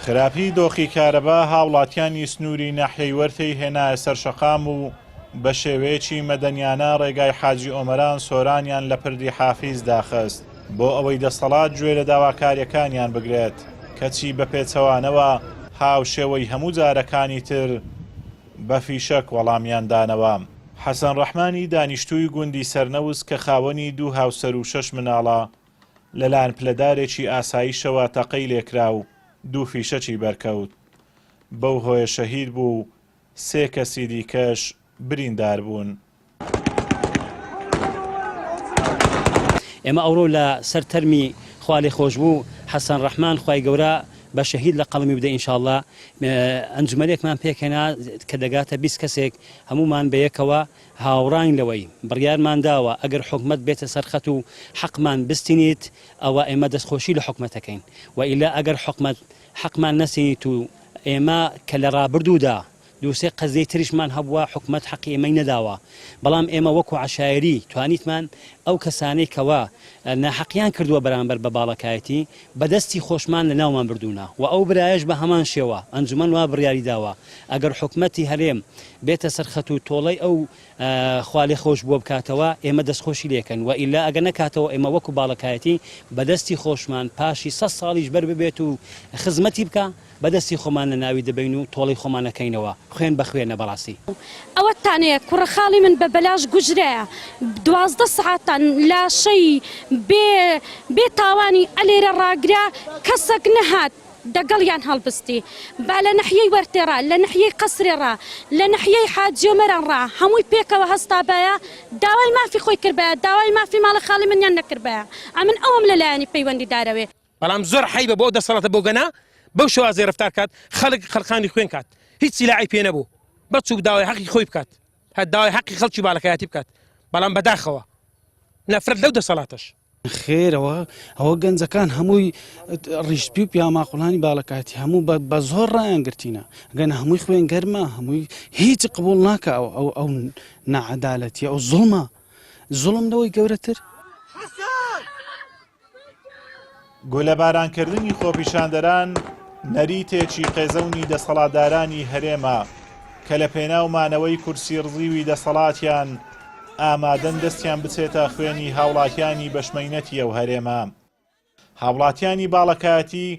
خراپی دۆخی کارەبا هاوڵاتیانی سنووری ناحیەی وەرتەی هێنایە سەر شەقام و بە شێوەیەکی مەدەنیانە ڕێگای حاجی ئۆمەران سۆرانیان لە پردی حافیز داخست بۆ ئەوەی دەسەڵات گوێ لە داواکاریەکانیان بگرێت کەچی بە پێچەوانەوە هاوشێوەی هەموو جارەکانی تر بە فیشەک وەڵامیان دانەوە. حەسەن ڕەحمانی دانیشتووی گوندی سەرنەوز کە خاوەنی 2 هاوسەر و 6 مناڵە لەلایەن پلەدارێکی ئاساییشەوە تەقەی لێکرا و 2 فیشەکی بەرکەوت. بەو هۆیە شەهید بوو 3 کەسی دیکەش بریندار بوون. ئێمە ئەوڕۆ لە سەر تەرمی خوا لێ خۆش بوو حەسەن ڕەحمان خوای گەورە بە شەهید لە قەڵمی بدە ئینشاءڵڵا. ئەنجومەنێکمان پێکەنا کە دەگاتە 20 کەسێک هەمومان بەیەکەوە هاوڕاین لەوەی بڕیارمان داوە ئەگەر حکومەت بێتە سەرخەت و حەقمان بستینیت ئەوە ئێمە دەستخۆشی لە حکومەتەکەین و ئیلا ئەگەر حکومەت حەقمان نەسینیت و ئێمە کە لە ڕابردوودا 2-3 قەزەی تریشمان هەبووە حکومەت حەقی ئێمەی نەداوە بەڵام ئێمە وەکو عەشایری توانیتمان ئەو کەسانەی کەوا ناحەقیان کردووە بەرامبەر بە باڵەکایەتی بەدەستی خۆشمان لە ناومان بردوونە و ئەو برایش بە هەمان شێوە ئەنجومەن وا بڕیاری داوە ئەگەر حکومەتی هەرێم بێتە سەرخەت و تۆڵەی ئەو خوا لێ خۆش بووە بکاتەوە ئێمە دەستخۆشی لێکەن و ئیلا ئەگەر نەکاتەوە ئێمە وەکو باڵەکایەتی بەدەستی خۆشمان پاشی 100 ساڵیش بەر ببێت و خزمەتی بکە بەدەستی خۆمان لە ناوی دەبین و تۆڵی خۆمانەکەینەوە خوێن بەخوێنە بەڕاستی. ئەوەتانەیە کوڕەخاڵی من بە بەلاش گوژرەیە 12 ساعتان لاشەی بێ تاوانی ئەلێرە ڕاگرا کەسێک نەهات دەگەڵیان هەڵبستی با لە نەحیەی وەرتێڕا لە نەحیەی قەسرێڕا لە نەحیەی حاجی ئۆمەرانڕا هەمووی پێکەوە هەستابایە داوای مافی خۆی کردبایە داوای مافی ماڵە خاڵی منیان نەکردبایە ئەمن ئەوم لەلایەنی پەیوەندی دارەوێ بەڵام زۆر حیبە بۆ دەسەڵاتە بۆ گەنا بەو شێوازەی ڕەفتار کات خەڵقانی خوێن کات هیچ سیلاعی پێ نەبوو بەچوو داوای حەقی خۆی بکات هەر داوای حەقی خەڵکی باڵەکایەتی بکات بەڵام بەداخەوە نەفرەت لەو دەسەڵاتەش خێرەوە ئەوە گەنجەکان هەمووی ڕیشتپی و پیاماقولانی باڵەکاتی هەموو بە زۆر ڕایان گرتینە گەنە هەمووی خوێن گەرمە هەمووی هیچ قبول ناکە ئەو نەعەدالەتیە ئەو زوڵم لەوەی گەورەتر. گۆلەبارانکردنی خۆپیشاندەران نەریتێکی قێزەونی دەسەڵاتدارانی هەرێمە کە لە پێناومانەوەی کورسی ڕزیوی دەسەڵاتیان ئامادەن دەستیان بچێتە خوێنی هاوڵاتیانی بەشمەینەتی ئەو هەرێمە. هاوڵاتیانی باڵەکایەتی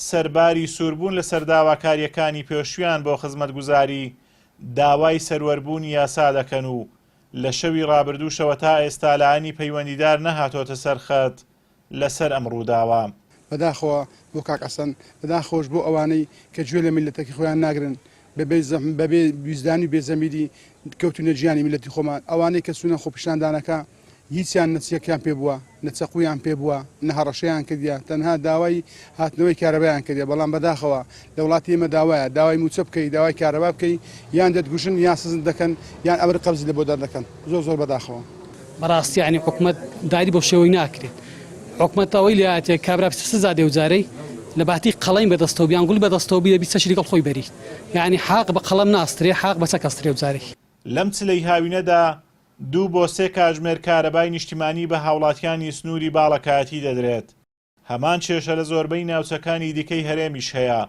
سەرباری سووربوون لە سەرداواکاریەکانی پێشویان بۆ خزمەتگوزاری داوای سەروەربوونی یاسا دەکەن و لە شەوی ڕابردووشەوە تا ئێستا لایەنی پەیوەندیدار نەهاتۆتە سەرخەت لەسەر ئەم ڕووداوە. بەداخەوە بۆ کاک حەسەن بەداخۆش بۆ ئەوانەی کە گوێ لە میلەتەکەی خۆیان ناگرن بەبێ ویزدانی و بێزەمیری کەوتونە ژیانی میلەتی خۆمان ئەوانەی کە سوونە خۆپیشاندانەکە هیچیان نەچیەکیان پێ بووە نەچەقویان پێ بووە نەهەڕەشەیان کردیا تەنها داوای هاتنەوەی کارەبایان کردیا بەڵام بەداخەوە لە وڵاتی ئێمە داوایە داوای موچە بکەی داوای کارەبا بکەی یان دەتگوژن یان سزن دەکەن یان ئەمر قەبزی لە بۆ دەردەکەن زۆر بەداخەوە. بەڕاستی ینی حکومەت داری بۆ شێوەی ناکرێت حکومەتەوەی لایەتێک کابرا سزا دێوجارەی لە باتی قەڵەیم بەدەستەوە بیان گوڵ بەدەستەوە بێ بیستە شریکەڵ خۆی بەری یعنی حاق بە قەڵەم ناسترێ حاق بەچە کەسترێ وجارێک. لەم چلەی هاوینەدا 2 بۆ 3 کاتژمێر کارەبای نیشتیمانی بە هاوڵاتیانی سنووری باڵەکایەتی دەدرێت. هەمان کێشە لە زۆربەی ناوچەکانی دیکەی هەرێمیش هەیە.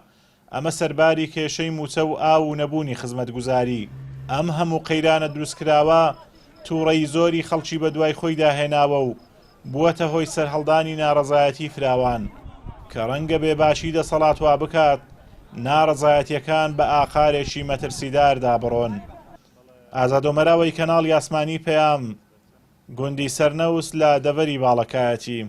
ئەمە سەرباری کێشەی موچە و ئاو و نەبوونی خزمەتگوزاری. ئەم هەموو قەیرانە دروستکراوە تووڕەی زۆری خەڵکی بە دوای خۆی داهێناوە و بووەتە هۆی سەرهەڵدانی ناڕەزایەتی فراوان کە ڕەنگە بێباشی دەسەڵات وا بکات ناڕەزایەتیەکان بە ئاقارێکی مەترسیدار دابڕۆن. ئازادۆمەراوەی کەناڵی ئاسمانی پەیام گوندی سەرنەوس لە دەڤەری باڵەکایەتی.